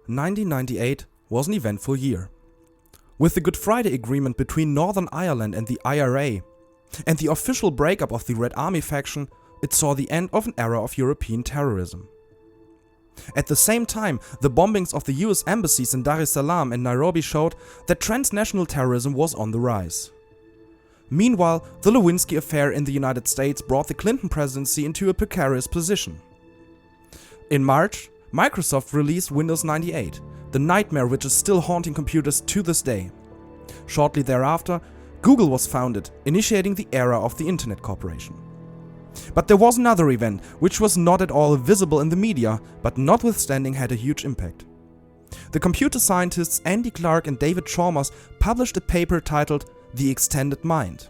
1998 was an eventful year. With the Good Friday Agreement between Northern Ireland and the IRA, and the official breakup of the Red Army faction, it saw the end of an era of European terrorism. At the same time, the bombings of the US embassies in Dar es Salaam and Nairobi showed that transnational terrorism was on the rise. Meanwhile, the Lewinsky affair in the United States brought the Clinton presidency into a precarious position. In March, Microsoft released Windows 98, the nightmare which is still haunting computers to this day. Shortly thereafter, Google was founded, initiating the era of the Internet Corporation. But there was another event which was not at all visible in the media, but notwithstanding had a huge impact. The computer scientists Andy Clark and David Chalmers published a paper titled The Extended Mind.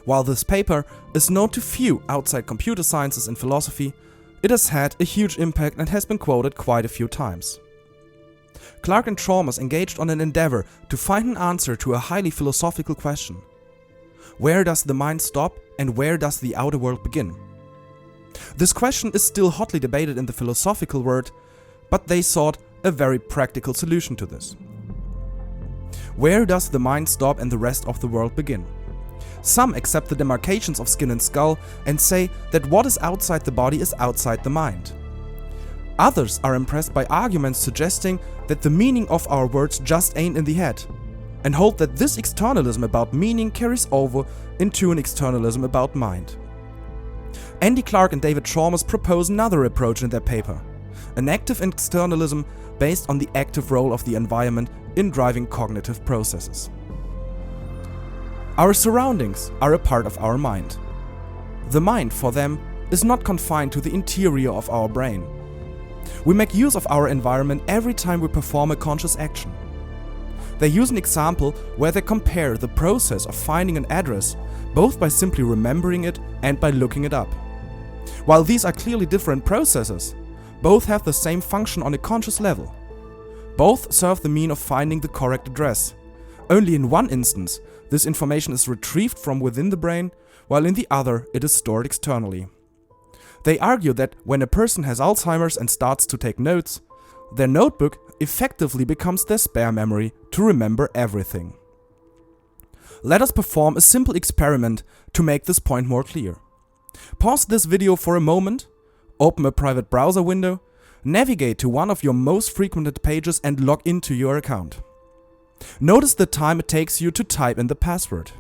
While this paper is known to few outside computer sciences and philosophy, it has had a huge impact and has been quoted quite a few times. Clark and Chalmers engaged on an endeavor to find an answer to a highly philosophical question. Where does the mind stop and where does the outer world begin? This question is still hotly debated in the philosophical world, but they sought a very practical solution to this. Where does the mind stop and the rest of the world begin? Some accept the demarcations of skin and skull and say that what is outside the body is outside the mind. Others are impressed by arguments suggesting that the meaning of our words just ain't in the head, and hold that this externalism about meaning carries over into an externalism about mind. Andy Clark and David Chalmers propose another approach in their paper, an active externalism based on the active role of the environment in driving cognitive processes. Our surroundings are a part of our mind. The mind, for them, is not confined to the interior of our brain. We make use of our environment every time we perform a conscious action. They use an example where they compare the process of finding an address both by simply remembering it and by looking it up. While these are clearly different processes, both have the same function on a conscious level. Both serve the mean of finding the correct address. Only in one instance, this information is retrieved from within the brain, while in the other it is stored externally. They argue that when a person has Alzheimer's and starts to take notes, their notebook effectively becomes their spare memory to remember everything. Let us perform a simple experiment to make this point more clear. Pause this video for a moment, open a private browser window, navigate to one of your most frequented pages and log into your account. Notice the time it takes you to type in the password.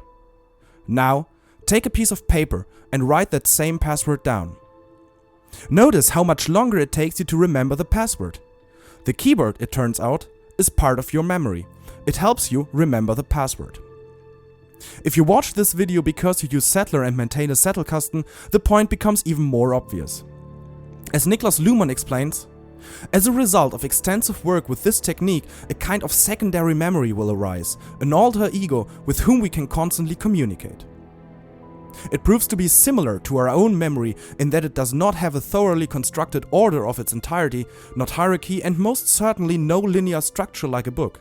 Now, take a piece of paper and write that same password down. Notice how much longer it takes you to remember the password. The keyboard, it turns out, is part of your memory. It helps you remember the password. If you watch this video because you use Sattler and maintain a Zettelkasten, the point becomes even more obvious. As Niklas Luhmann explains, as a result of extensive work with this technique, a kind of secondary memory will arise, an alter ego with whom we can constantly communicate. It proves to be similar to our own memory in that it does not have a thoroughly constructed order of its entirety, not hierarchy, and most certainly no linear structure like a book.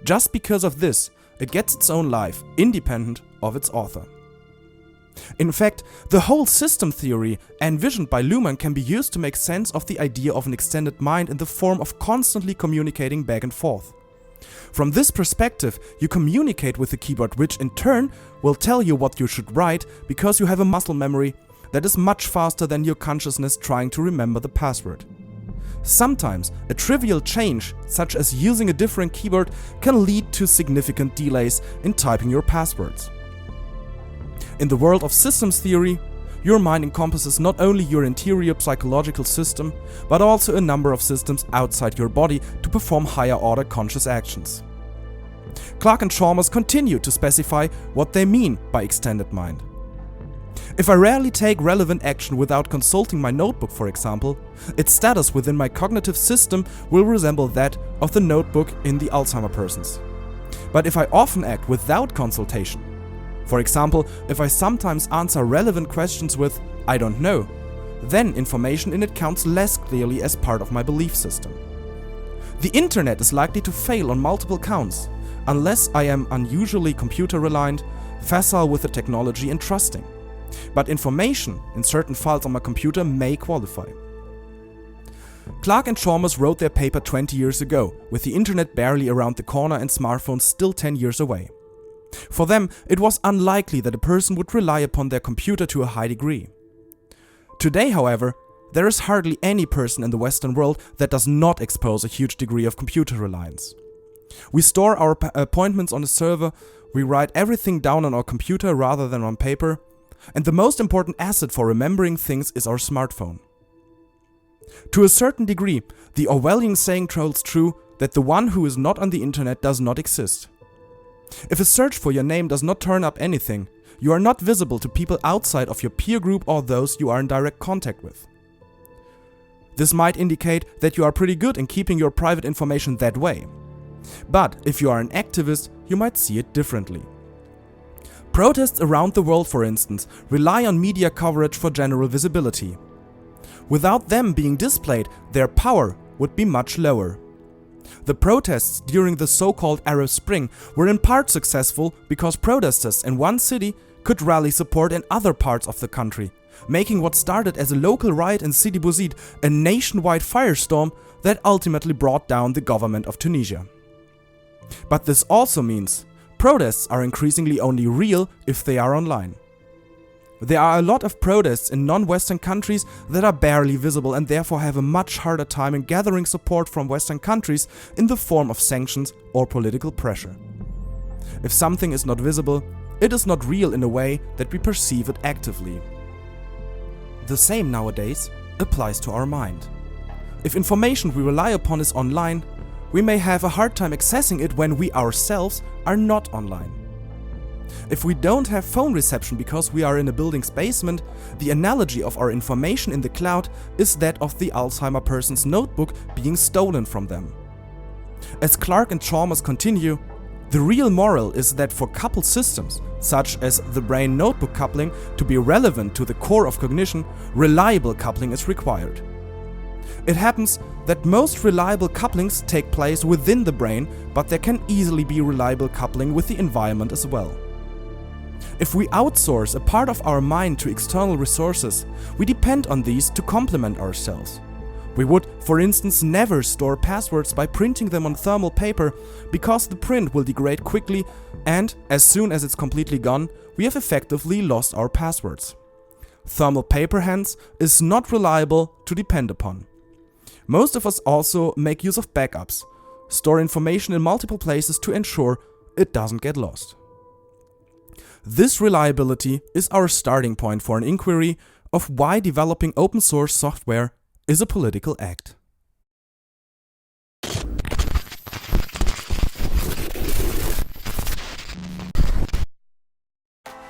Just because of this, it gets its own life, independent of its author. In fact, the whole system theory envisioned by Luhmann can be used to make sense of the idea of an extended mind in the form of constantly communicating back and forth. From this perspective, you communicate with the keyboard, which in turn will tell you what you should write because you have a muscle memory that is much faster than your consciousness trying to remember the password. Sometimes a trivial change, such as using a different keyboard, can lead to significant delays in typing your passwords. In the world of systems theory, your mind encompasses not only your interior psychological system, but also a number of systems outside your body to perform higher-order conscious actions. Clark and Chalmers continue to specify what they mean by extended mind. If I rarely take relevant action without consulting my notebook, for example, its status within my cognitive system will resemble that of the notebook in the Alzheimer persons. But if I often act without consultation, for example, if I sometimes answer relevant questions with "I don't know," then information in it counts less clearly as part of my belief system. The internet is likely to fail on multiple counts, unless I am unusually computer-reliant, facile with the technology and trusting. But information in certain files on my computer may qualify. Clark and Chalmers wrote their paper 20 years ago, with the internet barely around the corner and smartphones still 10 years away. For them, it was unlikely that a person would rely upon their computer to a high degree. Today, however, there is hardly any person in the Western world that does not expose a huge degree of computer reliance. We store our appointments on a server, we write everything down on our computer rather than on paper, and the most important asset for remembering things is our smartphone. To a certain degree, the Orwellian saying holds true that the one who is not on the internet does not exist. If a search for your name does not turn up anything, you are not visible to people outside of your peer group or those you are in direct contact with. This might indicate that you are pretty good in keeping your private information that way. But if you are an activist, you might see it differently. Protests around the world, for instance, rely on media coverage for general visibility. Without them being displayed, their power would be much lower. The protests during the so-called Arab Spring were in part successful because protesters in one city could rally support in other parts of the country, making what started as a local riot in Sidi Bouzid a nationwide firestorm that ultimately brought down the government of Tunisia. But this also means protests are increasingly only real if they are online. There are a lot of protests in non-Western countries that are barely visible and therefore have a much harder time in gathering support from Western countries in the form of sanctions or political pressure. If something is not visible, it is not real in a way that we perceive it actively. The same nowadays applies to our mind. If information we rely upon is online, we may have a hard time accessing it when we ourselves are not online. If we don't have phone reception because we are in a building's basement, the analogy of our information in the cloud is that of the Alzheimer person's notebook being stolen from them. As Clark and Chalmers continue, the real moral is that for coupled systems, such as the brain-notebook coupling, to be relevant to the core of cognition, reliable coupling is required. It happens that most reliable couplings take place within the brain, but there can easily be reliable coupling with the environment as well. If we outsource a part of our mind to external resources, we depend on these to complement ourselves. We would, for instance, never store passwords by printing them on thermal paper because the print will degrade quickly and, as soon as it's completely gone, we have effectively lost our passwords. Thermal paper, hence, is not reliable to depend upon. Most of us also make use of backups, store information in multiple places to ensure it doesn't get lost. This reliability is our starting point for an inquiry of why developing open source software is a political act.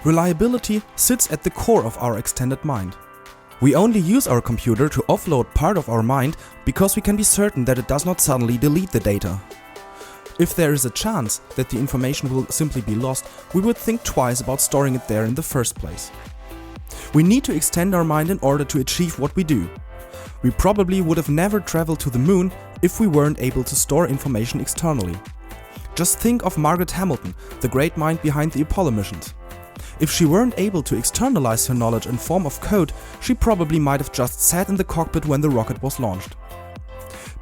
Reliability sits at the core of our extended mind. We only use our computer to offload part of our mind because we can be certain that it does not suddenly delete the data. If there is a chance that the information will simply be lost, we would think twice about storing it there in the first place. We need to extend our mind in order to achieve what we do. We probably would have never traveled to the moon if we weren't able to store information externally. Just think of Margaret Hamilton, the great mind behind the Apollo missions. If she weren't able to externalize her knowledge in form of code, she probably might have just sat in the cockpit when the rocket was launched.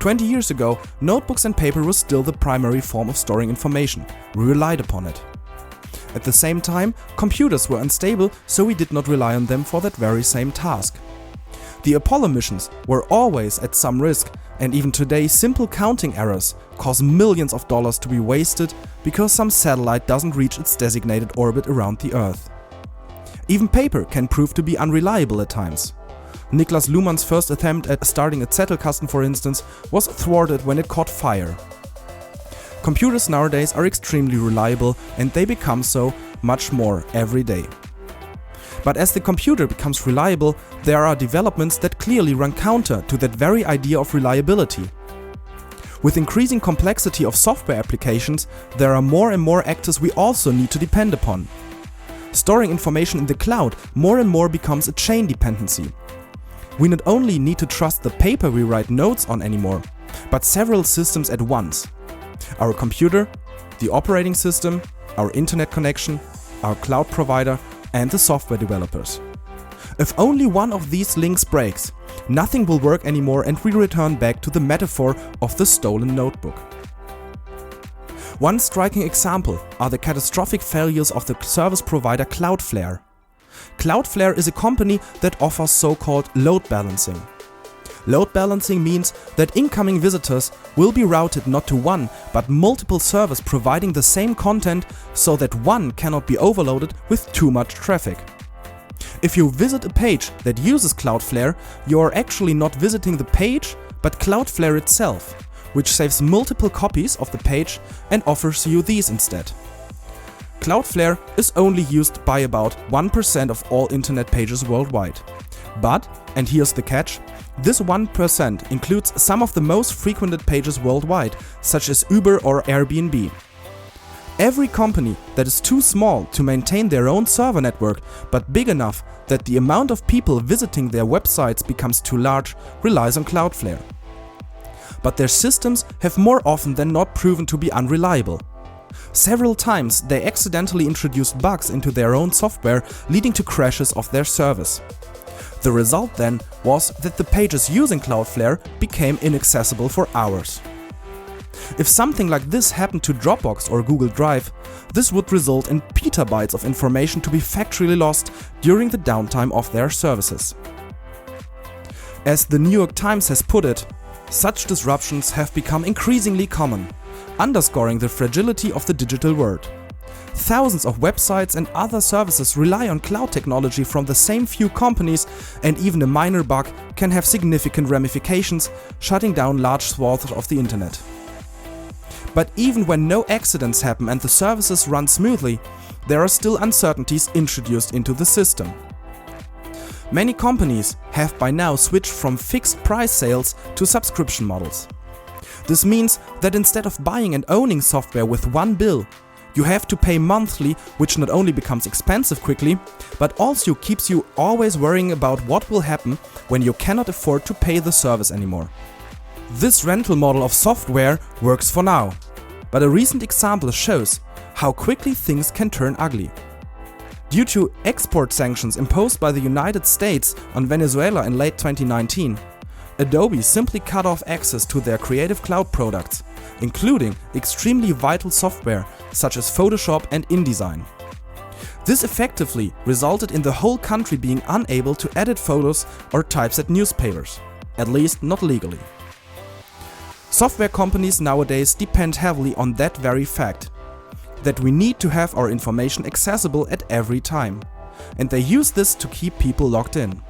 20 years ago, notebooks and paper was still the primary form of storing information. We relied upon it. At the same time, computers were unstable, so we did not rely on them for that very same task. The Apollo missions were always at some risk, and even today simple counting errors cause millions of dollars to be wasted because some satellite doesn't reach its designated orbit around the Earth. Even paper can prove to be unreliable at times. Niklas Luhmann's first attempt at starting a Zettelkasten, for instance, was thwarted when it caught fire. Computers nowadays are extremely reliable, and they become so much more every day. But as the computer becomes reliable, there are developments that clearly run counter to that very idea of reliability. With increasing complexity of software applications, there are more and more actors we also need to depend upon. Storing information in the cloud more and more becomes a chain dependency. We not only need to trust the paper we write notes on anymore, but several systems at once. Our computer, the operating system, our internet connection, our cloud provider, and the software developers. If only one of these links breaks, nothing will work anymore and we return back to the metaphor of the stolen notebook. One striking example are the catastrophic failures of the service provider Cloudflare. Cloudflare is a company that offers so-called load balancing. Load balancing means that incoming visitors will be routed not to one, but multiple servers providing the same content so that one cannot be overloaded with too much traffic. If you visit a page that uses Cloudflare, you are actually not visiting the page, but Cloudflare itself, which saves multiple copies of the page and offers you these instead. Cloudflare is only used by about 1% of all internet pages worldwide. But, and here's the catch, this 1% includes some of the most frequented pages worldwide, such as Uber or Airbnb. Every company that is too small to maintain their own server network, but big enough that the amount of people visiting their websites becomes too large, relies on Cloudflare. But their systems have more often than not proven to be unreliable. Several times they accidentally introduced bugs into their own software, leading to crashes of their service. The result then was that the pages using Cloudflare became inaccessible for hours. If something like this happened to Dropbox or Google Drive, this would result in petabytes of information to be factually lost during the downtime of their services. As the New York Times has put it, such disruptions have become increasingly common, underscoring the fragility of the digital world. Thousands of websites and other services rely on cloud technology from the same few companies, and even a minor bug can have significant ramifications, shutting down large swaths of the internet. But even when no accidents happen and the services run smoothly, there are still uncertainties introduced into the system. Many companies have by now switched from fixed price sales to subscription models. This means that instead of buying and owning software with one bill, you have to pay monthly, which not only becomes expensive quickly, but also keeps you always worrying about what will happen when you cannot afford to pay the service anymore. This rental model of software works for now, but a recent example shows how quickly things can turn ugly. Due to export sanctions imposed by the United States on Venezuela in late 2019, Adobe simply cut off access to their Creative Cloud products, including extremely vital software such as Photoshop and InDesign. This effectively resulted in the whole country being unable to edit photos or typeset newspapers, at least not legally. Software companies nowadays depend heavily on that very fact, that we need to have our information accessible at every time, and they use this to keep people logged in.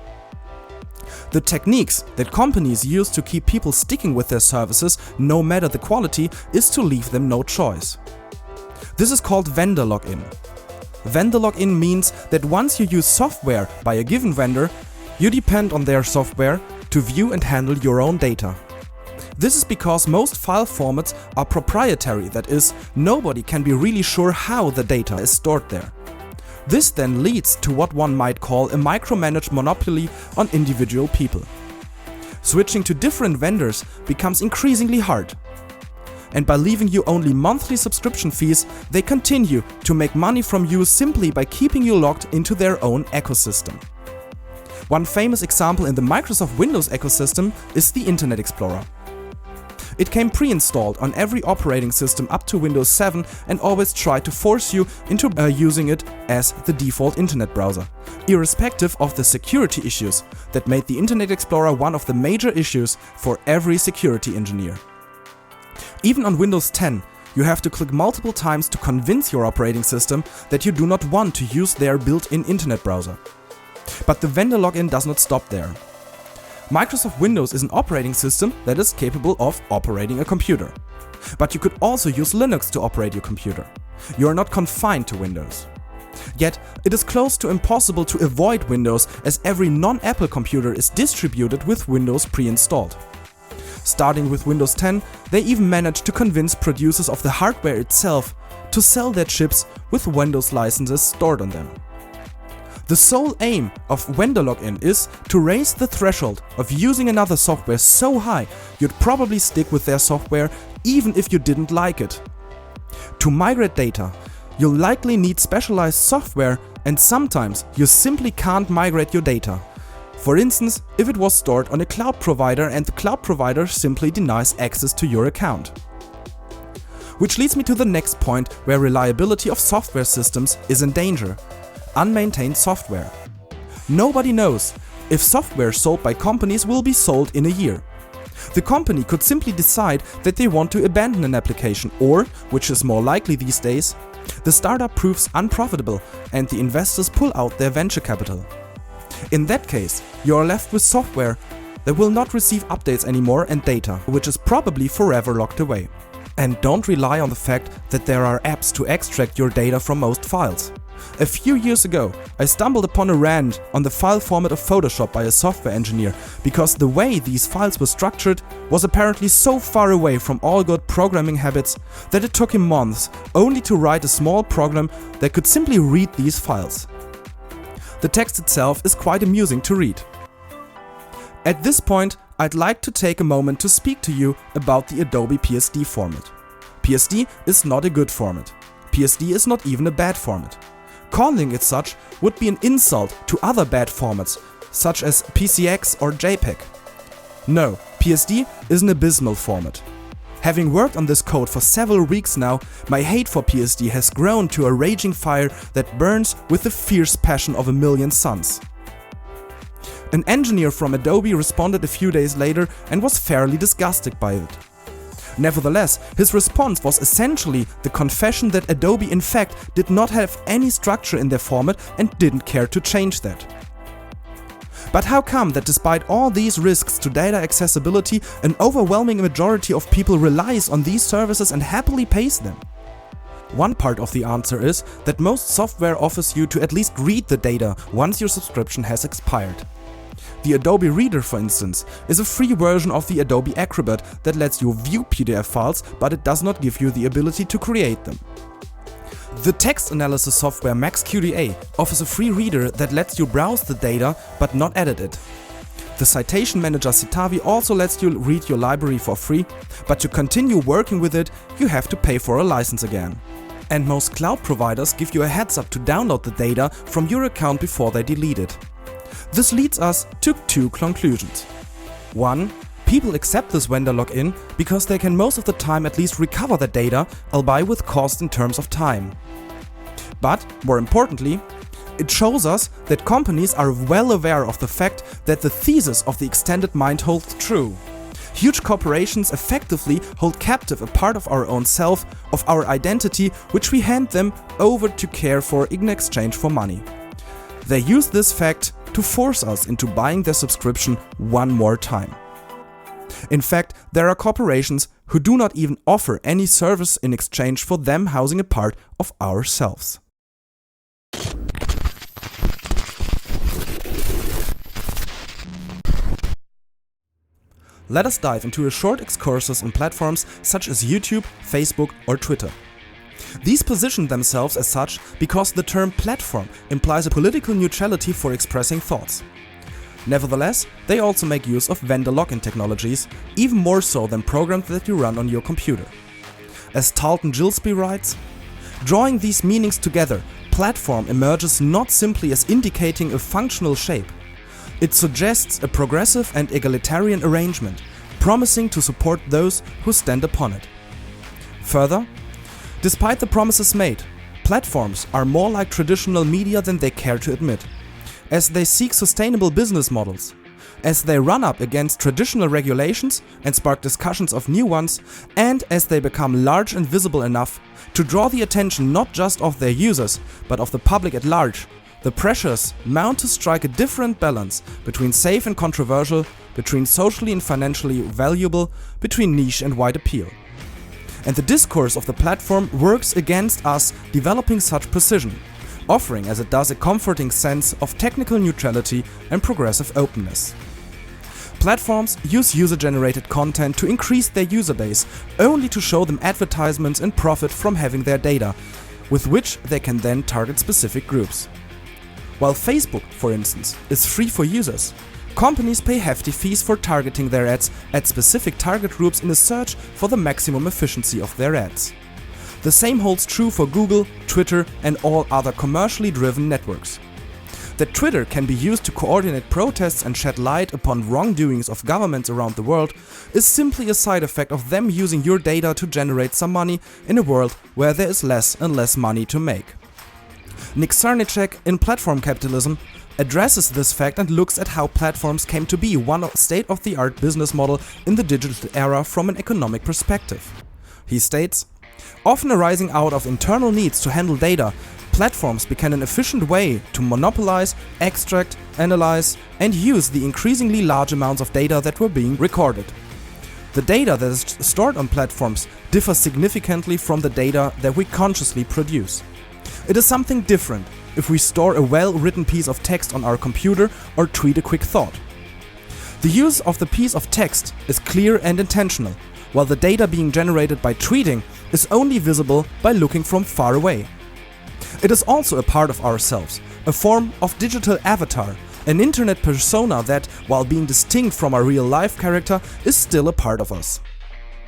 The techniques that companies use to keep people sticking with their services, no matter the quality, is to leave them no choice. This is called vendor login. Vendor login means that once you use software by a given vendor, you depend on their software to view and handle your own data. This is because most file formats are proprietary, that is, nobody can be really sure how the data is stored there. This then leads to what one might call a micromanaged monopoly on individual people. Switching to different vendors becomes increasingly hard. And by leaving you only monthly subscription fees, they continue to make money from you simply by keeping you locked into their own ecosystem. One famous example in the Microsoft Windows ecosystem is the Internet Explorer. It came pre-installed on every operating system up to Windows 7 and always tried to force you into using it as the default internet browser, irrespective of the security issues that made the Internet Explorer one of the major issues for every security engineer. Even on Windows 10, you have to click multiple times to convince your operating system that you do not want to use their built-in internet browser. But the vendor login does not stop there. Microsoft Windows is an operating system that is capable of operating a computer. But you could also use Linux to operate your computer. You are not confined to Windows. Yet, it is close to impossible to avoid Windows, as every non-Apple computer is distributed with Windows pre-installed. Starting with Windows 10, they even managed to convince producers of the hardware itself to sell their chips with Windows licenses stored on them. The sole aim of vendor login is to raise the threshold of using another software so high you'd probably stick with their software even if you didn't like it. To migrate data, you'll likely need specialized software And sometimes you simply can't migrate your data. For instance, if it was stored on a cloud provider and the cloud provider simply denies access to your account. Which leads me to the next point where reliability of software systems is in danger: unmaintained software. Nobody knows if software sold by companies will be sold in a year. The company could simply decide that they want to abandon an application, or, which is more likely these days, the startup proves unprofitable and the investors pull out their venture capital. In that case, you are left with software that will not receive updates anymore and data, which is probably forever locked away. And don't rely on the fact that there are apps to extract your data from most files. A few years ago, I stumbled upon a rant on the file format of Photoshop by a software engineer because the way these files were structured was apparently so far away from all good programming habits that it took him months only to write a small program that could simply read these files. The text itself is quite amusing to read. At this point, I'd like to take a moment to speak to you about the Adobe PSD format. PSD is not a good format. PSD is not even a bad format. Calling it such would be an insult to other bad formats, such as PCX or JPEG. No, PSD is an abysmal format. Having worked on this code for several weeks now, my hate for PSD has grown to a raging fire that burns with the fierce passion of a million suns. An engineer from Adobe responded a few days later and was fairly disgusted by it. Nevertheless, his response was essentially the confession that Adobe in fact did not have any structure in their format and didn't care to change that. But how come that despite all these risks to data accessibility, an overwhelming majority of people relies on these services and happily pays them? One part of the answer is that most software offers you to at least read the data once your subscription has expired. The Adobe Reader, for instance, is a free version of the Adobe Acrobat that lets you view PDF files, but it does not give you the ability to create them. The text analysis software MaxQDA offers a free reader that lets you browse the data but not edit it. The citation manager Citavi also lets you read your library for free, but to continue working with it, you have to pay for a license again. And most cloud providers give you a heads up to download the data from your account before they delete it. This leads us to two conclusions. 1. People accept this vendor login because they can most of the time at least recover the data, albeit with cost in terms of time. But, more importantly, it shows us that companies are well aware of the fact that the thesis of the extended mind holds true. Huge corporations effectively hold captive a part of our own self, of our identity, which we hand them over to care for in exchange for money. They use this fact to force us into buying their subscription one more time. In fact, there are corporations who do not even offer any service in exchange for them housing a part of ourselves. Let us dive into a short excursus on platforms such as YouTube, Facebook or Twitter. These position themselves as such because the term platform implies a political neutrality for expressing thoughts. Nevertheless, they also make use of vendor login technologies, even more so than programs that you run on your computer. As Talton Gillespie writes, drawing these meanings together, platform emerges not simply as indicating a functional shape. It suggests a progressive and egalitarian arrangement, promising to support those who stand upon it. Further, despite the promises made, platforms are more like traditional media than they care to admit, as they seek sustainable business models, as they run up against traditional regulations and spark discussions of new ones, and as they become large and visible enough to draw the attention not just of their users, but of the public at large. The pressures mount to strike a different balance between safe and controversial, between socially and financially valuable, between niche and wide appeal. And the discourse of the platform works against us developing such precision, offering as it does a comforting sense of technical neutrality and progressive openness. Platforms use user-generated content to increase their user base, only to show them advertisements and profit from having their data, with which they can then target specific groups. While Facebook, for instance, is free for users, companies pay hefty fees for targeting their ads at specific target groups in a search for the maximum efficiency of their ads. The same holds true for Google, Twitter and all other commercially driven networks. That Twitter can be used to coordinate protests and shed light upon wrongdoings of governments around the world is simply a side effect of them using your data to generate some money in a world where there is less and less money to make. Srnicek in Platform Capitalism addresses this fact and looks at how platforms came to be one state-of-the-art business model in the digital era from an economic perspective. He states, often arising out of internal needs to handle data, platforms became an efficient way to monopolize, extract, analyze and use the increasingly large amounts of data that were being recorded. The data that is stored on platforms differs significantly from the data that we consciously produce. It is something different if we store a well-written piece of text on our computer or tweet a quick thought. The use of the piece of text is clear and intentional, while the data being generated by tweeting is only visible by looking from far away. It is also a part of ourselves, a form of digital avatar, an internet persona that, while being distinct from our real-life character, is still a part of us.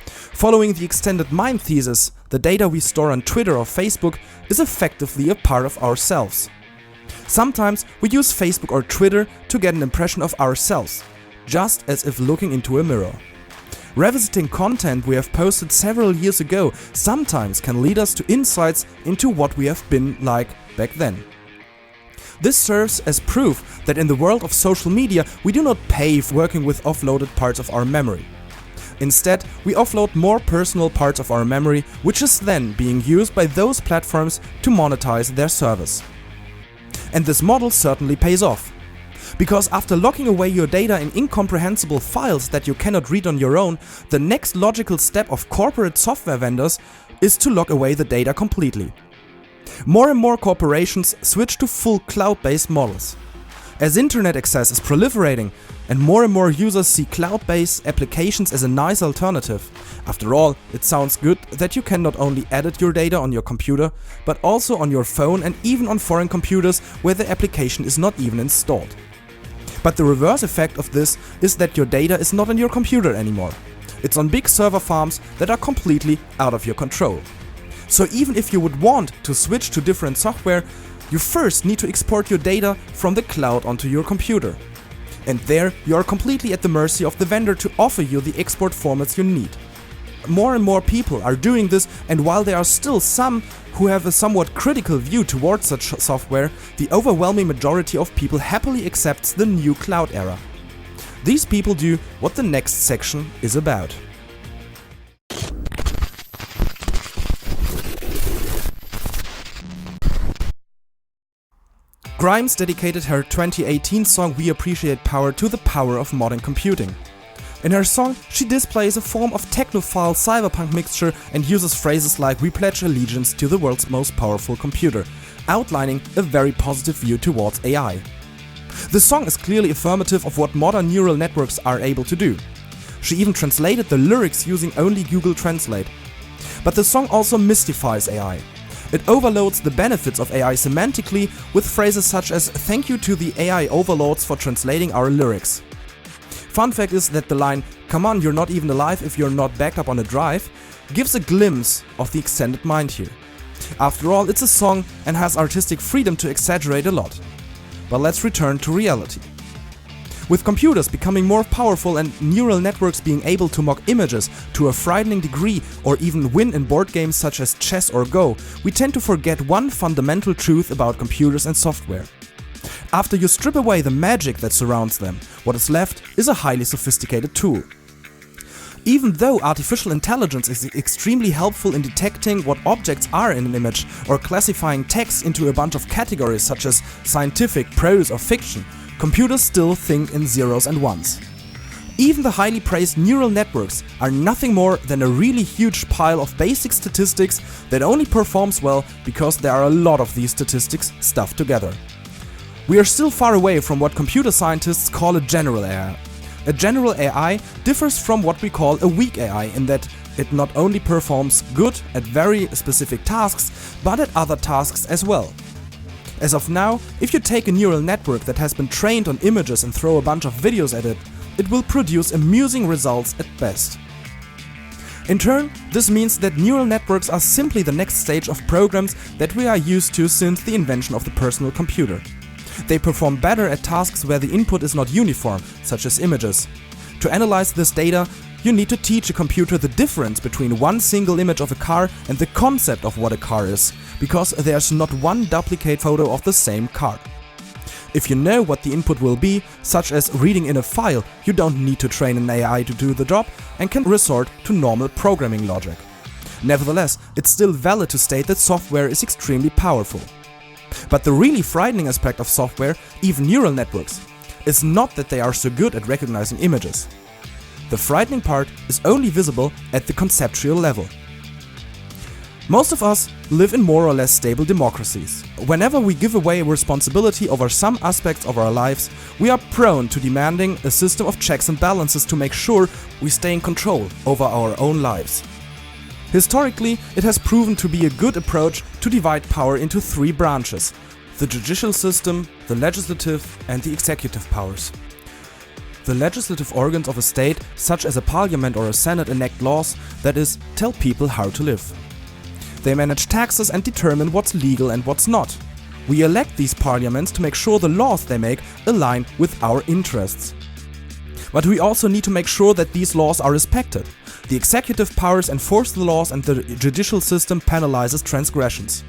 Following the extended mind thesis, the data we store on Twitter or Facebook is effectively a part of ourselves. Sometimes we use Facebook or Twitter to get an impression of ourselves, just as if looking into a mirror. Revisiting content we have posted several years ago sometimes can lead us to insights into what we have been like back then. This serves as proof that in the world of social media we do not pay for working with offloaded parts of our memory. Instead, we offload more personal parts of our memory, which is then being used by those platforms to monetize their service. And this model certainly pays off. Because after locking away your data in incomprehensible files that you cannot read on your own, the next logical step of corporate software vendors is to lock away the data completely. More and more corporations switch to full cloud-based models. As internet access is proliferating and more users see cloud-based applications as a nice alternative. After all, it sounds good that you can not only edit your data on your computer, but also on your phone and even on foreign computers where the application is not even installed. But the reverse effect of this is that your data is not on your computer anymore. It's on big server farms that are completely out of your control. So even if you would want to switch to different software, you first need to export your data from the cloud onto your computer. And there you are completely at the mercy of the vendor to offer you the export formats you need. More and more people are doing this, and while there are still some who have a somewhat critical view towards such software, the overwhelming majority of people happily accepts the new cloud era. These people do what the next section is about. Grimes dedicated her 2018 song We Appreciate Power to the power of modern computing. In her song, she displays a form of technophile cyberpunk mixture and uses phrases like "we pledge allegiance to the world's most powerful computer," outlining a very positive view towards AI. The song is clearly affirmative of what modern neural networks are able to do. She even translated the lyrics using only Google Translate. But the song also mystifies AI. It overloads the benefits of AI semantically with phrases such as "thank you to the AI overlords for translating our lyrics." Fun fact is that the line "come on, you're not even alive if you're not backed up on a drive" gives a glimpse of the extended mind here. After all, it's a song and has artistic freedom to exaggerate a lot. But let's return to reality. With computers becoming more powerful and neural networks being able to mock images to a frightening degree or even win in board games such as chess or Go, we tend to forget one fundamental truth about computers and software. After you strip away the magic that surrounds them, what is left is a highly sophisticated tool. Even though artificial intelligence is extremely helpful in detecting what objects are in an image or classifying text into a bunch of categories such as scientific, prose or fiction, computers still think in zeros and ones. Even the highly praised neural networks are nothing more than a really huge pile of basic statistics that only performs well because there are a lot of these statistics stuffed together. We are still far away from what computer scientists call a general AI. A general AI differs from what we call a weak AI in that it not only performs good at very specific tasks, but at other tasks as well. As of now, if you take a neural network that has been trained on images and throw a bunch of videos at it, it will produce amusing results at best. In turn, this means that neural networks are simply the next stage of programs that we are used to since the invention of the personal computer. They perform better at tasks where the input is not uniform, such as images. To analyze this data, you need to teach a computer the difference between one single image of a car and the concept of what a car is, because there's not one duplicate photo of the same car. If you know what the input will be, such as reading in a file, you don't need to train an AI to do the job and can resort to normal programming logic. Nevertheless, it's still valid to state that software is extremely powerful. But the really frightening aspect of software, even neural networks, is not that they are so good at recognizing images. The frightening part is only visible at the conceptual level. Most of us live in more or less stable democracies. Whenever we give away responsibility over some aspects of our lives, we are prone to demanding a system of checks and balances to make sure we stay in control over our own lives. Historically, it has proven to be a good approach to divide power into three branches: the judicial system, the legislative, and the executive powers. The legislative organs of a state, such as a parliament or a senate, enact laws, that is, tell people how to live. They manage taxes and determine what's legal and what's not. We elect these parliaments to make sure the laws they make align with our interests. But we also need to make sure that these laws are respected. The executive powers enforce the laws and the judicial system penalizes transgressions.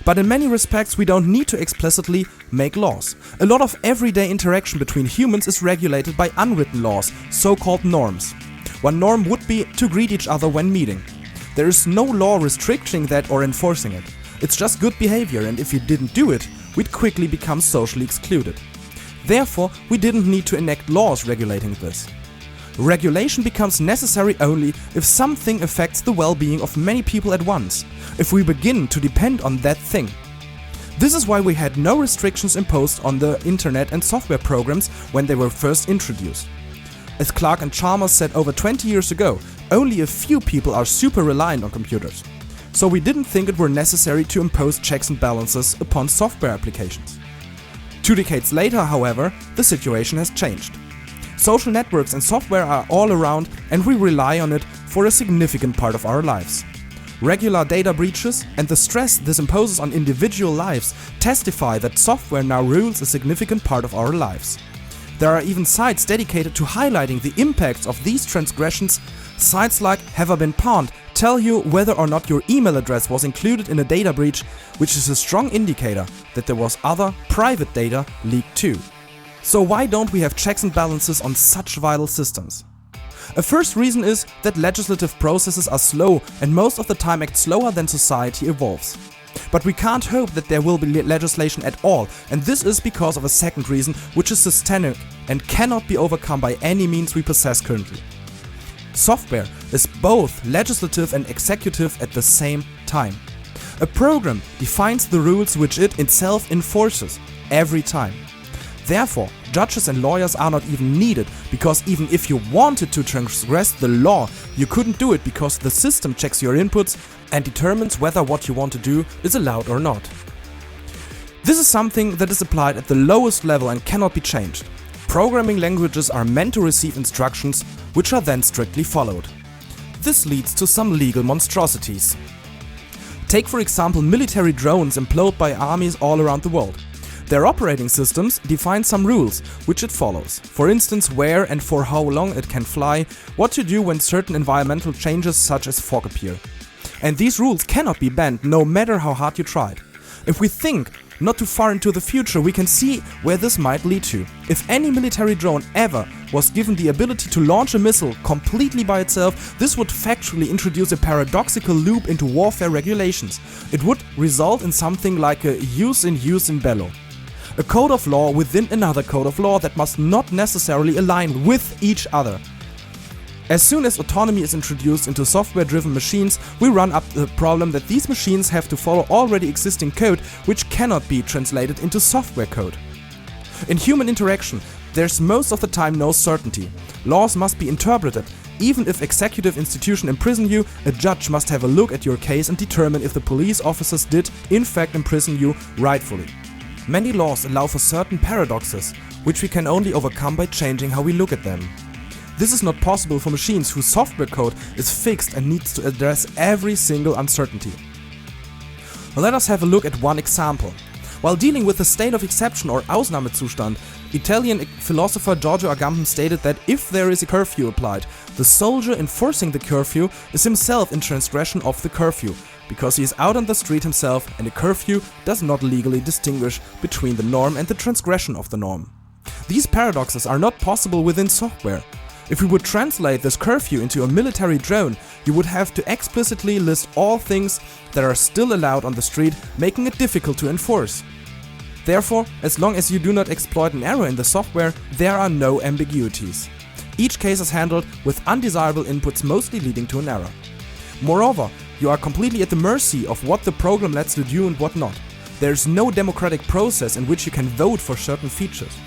But in many respects we don't need to explicitly make laws. A lot of everyday interaction between humans is regulated by unwritten laws, so-called norms. One norm would be to greet each other when meeting. There is no law restricting that or enforcing it. It's just good behavior, and if you didn't do it, we'd quickly become socially excluded. Therefore, we didn't need to enact laws regulating this. Regulation becomes necessary only if something affects the well-being of many people at once, if we begin to depend on that thing. This is why we had no restrictions imposed on the internet and software programs when they were first introduced. As Clark and Chalmers said over 20 years ago, only a few people are super reliant on computers. So we didn't think it were necessary to impose checks and balances upon software applications. 2 decades later, however, the situation has changed. Social networks and software are all around, and we rely on it for a significant part of our lives. Regular data breaches and the stress this imposes on individual lives testify that software now rules a significant part of our lives. There are even sites dedicated to highlighting the impacts of these transgressions. Sites like Have I Been Pwned tell you whether or not your email address was included in a data breach, which is a strong indicator that there was other private data leaked too. So why don't we have checks and balances on such vital systems? A first reason is that legislative processes are slow and most of the time act slower than society evolves. But we can't hope that there will be legislation at all, and this is because of a second reason, which is systemic and cannot be overcome by any means we possess currently. Software is both legislative and executive at the same time. A program defines the rules which it itself enforces every time. Therefore, judges and lawyers are not even needed, because even if you wanted to transgress the law, you couldn't do it because the system checks your inputs and determines whether what you want to do is allowed or not. This is something that is applied at the lowest level and cannot be changed. Programming languages are meant to receive instructions, which are then strictly followed. This leads to some legal monstrosities. Take for example military drones employed by armies all around the world. Their operating systems define some rules, which it follows. For instance, where and for how long it can fly, what to do when certain environmental changes such as fog appear. And these rules cannot be bent, no matter how hard you tried. If we think not too far into the future, we can see where this might lead to. If any military drone ever was given the ability to launch a missile completely by itself, this would factually introduce a paradoxical loop into warfare regulations. It would result in something like a jus in bello. A code of law within another code of law that must not necessarily align with each other. As soon as autonomy is introduced into software-driven machines, we run up the problem that these machines have to follow already existing code, which cannot be translated into software code. In human interaction, there's most of the time no certainty. Laws must be interpreted. Even if executive institutions imprison you, a judge must have a look at your case and determine if the police officers did, in fact, imprison you rightfully. Many laws allow for certain paradoxes, which we can only overcome by changing how we look at them. This is not possible for machines whose software code is fixed and needs to address every single uncertainty. Let us have a look at one example. While dealing with the state of exception or Ausnahmezustand, Italian philosopher Giorgio Agamben stated that if there is a curfew applied, the soldier enforcing the curfew is himself in transgression of the curfew, because he is out on the street himself and a curfew does not legally distinguish between the norm and the transgression of the norm. These paradoxes are not possible within software. If we would translate this curfew into a military drone, you would have to explicitly list all things that are still allowed on the street, making it difficult to enforce. Therefore, as long as you do not exploit an error in the software, there are no ambiguities. Each case is handled with undesirable inputs, mostly leading to an error. Moreover, you are completely at the mercy of what the program lets you do and what not. There is no democratic process in which you can vote for certain features.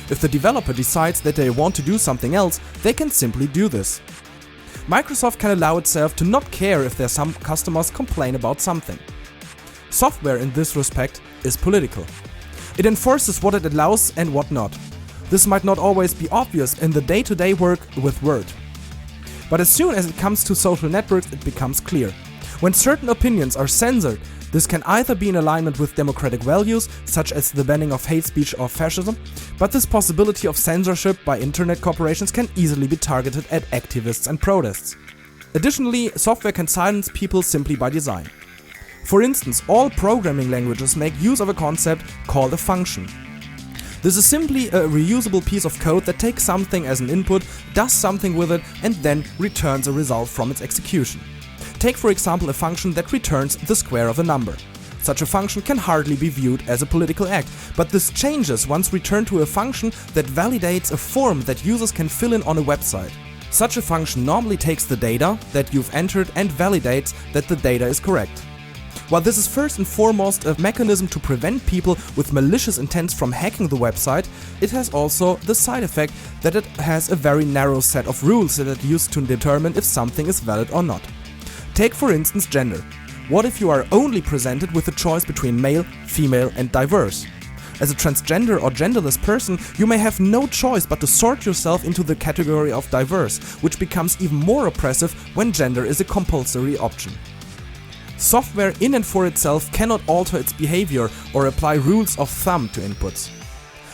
If the developer decides that they want to do something else, they can simply do this. Microsoft can allow itself to not care if some customers complain about something. Software in this respect is political. It enforces what it allows and what not. This might not always be obvious in the day-to-day work with Word. But as soon as it comes to social networks, it becomes clear. When certain opinions are censored, this can either be in alignment with democratic values, such as the banning of hate speech or fascism, but this possibility of censorship by internet corporations can easily be targeted at activists and protests. Additionally, software can silence people simply by design. For instance, all programming languages make use of a concept called a function. This is simply a reusable piece of code that takes something as an input, does something with it, and then returns a result from its execution. Take for example a function that returns the square of a number. Such a function can hardly be viewed as a political act, but this changes once returned to a function that validates a form that users can fill in on a website. Such a function normally takes the data that you've entered and validates that the data is correct. While this is first and foremost a mechanism to prevent people with malicious intents from hacking the website, it has also the side effect that it has a very narrow set of rules that it used to determine if something is valid or not. Take for instance gender. What if you are only presented with a choice between male, female and diverse? As a transgender or genderless person, you may have no choice but to sort yourself into the category of diverse, which becomes even more oppressive when gender is a compulsory option. Software in and for itself cannot alter its behavior or apply rules of thumb to inputs.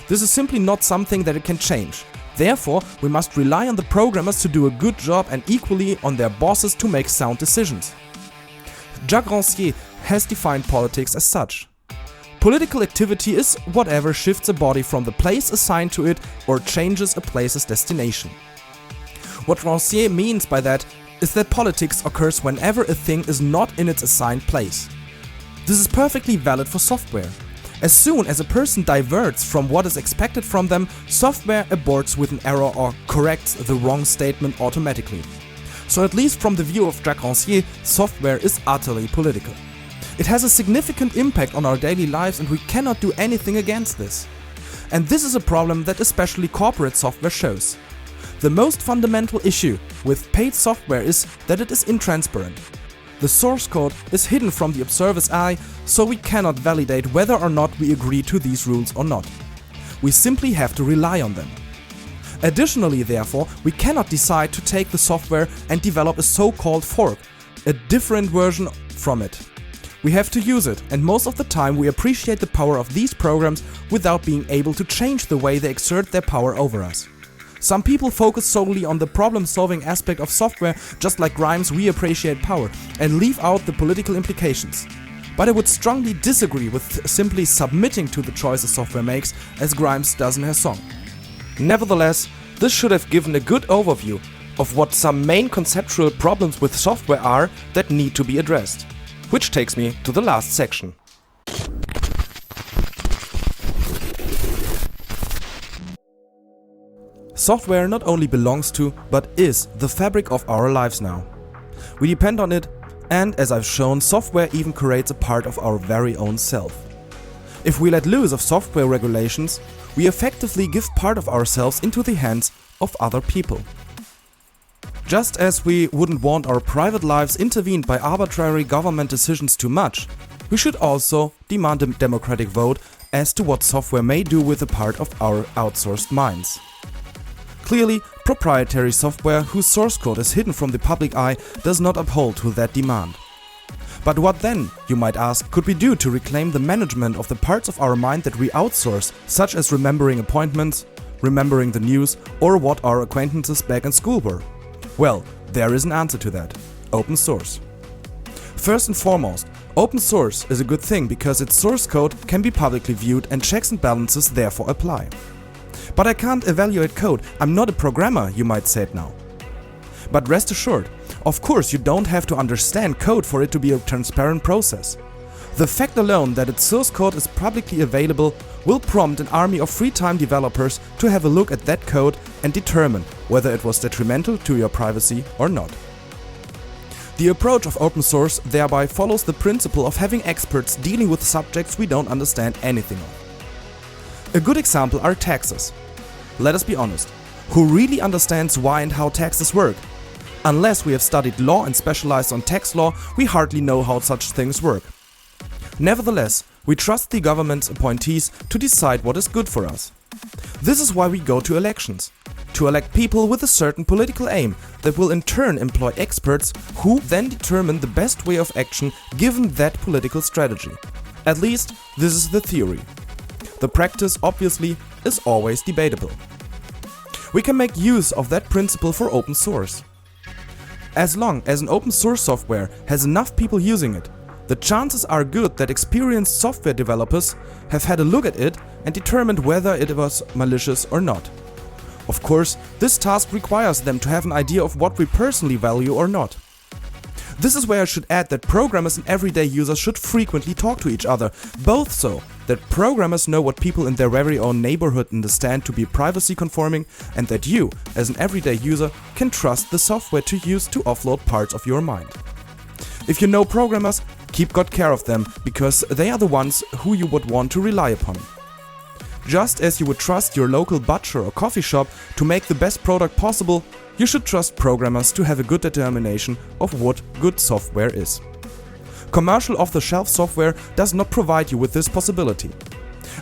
This is simply not something that it can change. Therefore, we must rely on the programmers to do a good job and equally on their bosses to make sound decisions. Jacques Rancière has defined politics as such. Political activity is whatever shifts a body from the place assigned to it or changes a place's destination. What Rancière means by that is that politics occurs whenever a thing is not in its assigned place. This is perfectly valid for software. As soon as a person diverts from what is expected from them, software aborts with an error or corrects the wrong statement automatically. So at least from the view of Jacques Rancière, software is utterly political. It has a significant impact on our daily lives and we cannot do anything against this. And this is a problem that especially corporate software shows. The most fundamental issue with paid software is that it is intransparent. The source code is hidden from the observer's eye, so we cannot validate whether or not we agree to these rules or not. We simply have to rely on them. Additionally, therefore, we cannot decide to take the software and develop a so-called fork, a different version from it. We have to use it, and most of the time we appreciate the power of these programs without being able to change the way they exert their power over us. Some people focus solely on the problem-solving aspect of software, just like Grimes' We Appreciate Power, and leave out the political implications. But I would strongly disagree with simply submitting to the choices software makes, as Grimes does in her song. Nevertheless, this should have given a good overview of what some main conceptual problems with software are that need to be addressed. Which takes me to the last section. Software not only belongs to, but is the fabric of our lives now. We depend on it, and as I've shown, software even creates a part of our very own self. If we let loose of software regulations, we effectively give part of ourselves into the hands of other people. Just as we wouldn't want our private lives intervened by arbitrary government decisions too much, we should also demand a democratic vote as to what software may do with a part of our outsourced minds. Clearly, proprietary software whose source code is hidden from the public eye does not uphold to that demand. But what then, you might ask, could we do to reclaim the management of the parts of our mind that we outsource, such as remembering appointments, remembering the news, or what our acquaintances back in school were? Well, there is an answer to that: open source. First and foremost, open source is a good thing because its source code can be publicly viewed and checks and balances therefore apply. But I can't evaluate code, I'm not a programmer, you might say it now. But rest assured, of course you don't have to understand code for it to be a transparent process. The fact alone that its source code is publicly available will prompt an army of free-time developers to have a look at that code and determine whether it was detrimental to your privacy or not. The approach of open source thereby follows the principle of having experts dealing with subjects we don't understand anything of. A good example are taxes. Let us be honest, who really understands why and how taxes work? Unless we have studied law and specialized on tax law, we hardly know how such things work. Nevertheless, we trust the government's appointees to decide what is good for us. This is why we go to elections. To elect people with a certain political aim that will in turn employ experts who then determine the best way of action given that political strategy. At least, this is the theory. The practice, obviously, is always debatable. We can make use of that principle for open source. As long as an open source software has enough people using it, the chances are good that experienced software developers have had a look at it and determined whether it was malicious or not. Of course, this task requires them to have an idea of what we personally value or not. This is where I should add that programmers and everyday users should frequently talk to each other, both so that programmers know what people in their very own neighborhood understand to be privacy conforming, and that you, as an everyday user, can trust the software to use to offload parts of your mind. If you know programmers, keep good care of them, because they are the ones who you would want to rely upon. Just as you would trust your local butcher or coffee shop to make the best product possible, you should trust programmers to have a good determination of what good software is. Commercial off-the-shelf software does not provide you with this possibility.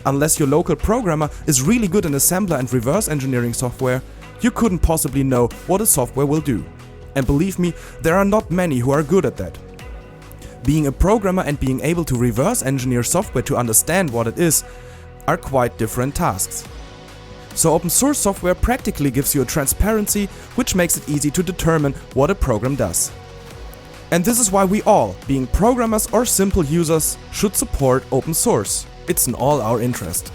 Unless your local programmer is really good in assembler and reverse engineering software, you couldn't possibly know what a software will do. And believe me, there are not many who are good at that. Being a programmer and being able to reverse engineer software to understand what it is are quite different tasks. So open source software practically gives you a transparency which makes it easy to determine what a program does. And this is why we all, being programmers or simple users, should support open source. It's in all our interest.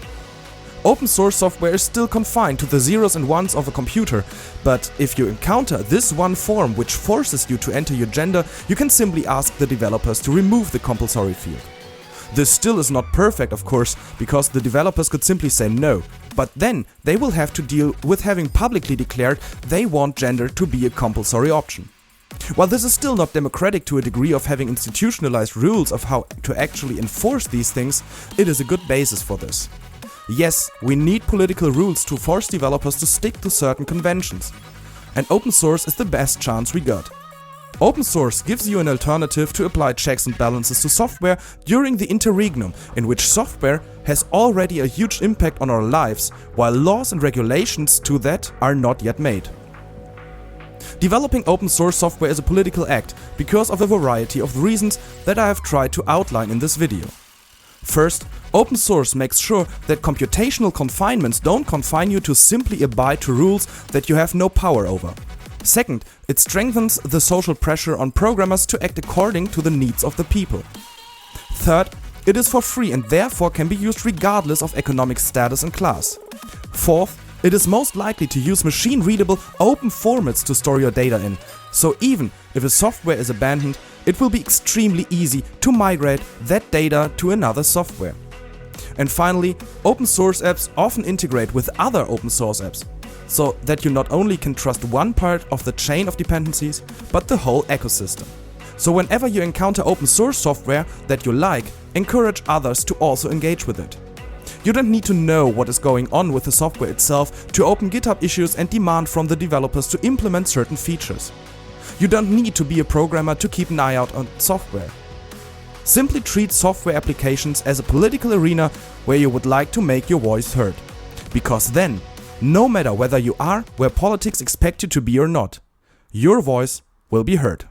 Open source software is still confined to the zeros and ones of a computer, but if you encounter this one form which forces you to enter your gender, you can simply ask the developers to remove the compulsory field. This still is not perfect, of course, because the developers could simply say no, but then they will have to deal with having publicly declared they want gender to be a compulsory option. While this is still not democratic to a degree of having institutionalized rules of how to actually enforce these things, it is a good basis for this. Yes, we need political rules to force developers to stick to certain conventions, and open source is the best chance we got. Open source gives you an alternative to apply checks and balances to software during the interregnum, in which software has already a huge impact on our lives, while laws and regulations to that are not yet made. Developing open source software is a political act because of a variety of reasons that I have tried to outline in this video. First, open source makes sure that computational confinements don't confine you to simply abide to rules that you have no power over. Second, it strengthens the social pressure on programmers to act according to the needs of the people. Third, it is for free and therefore can be used regardless of economic status and class. Fourth, it is most likely to use machine-readable open formats to store your data in, so even if a software is abandoned, it will be extremely easy to migrate that data to another software. And finally, open source apps often integrate with other open source apps, so that you not only can trust one part of the chain of dependencies, but the whole ecosystem. So whenever you encounter open source software that you like, encourage others to also engage with it. You don't need to know what is going on with the software itself to open GitHub issues and demand from the developers to implement certain features. You don't need to be a programmer to keep an eye out on software. Simply treat software applications as a political arena where you would like to make your voice heard. Because then, No matter whether you are where politics expect you to be or not, your voice will be heard.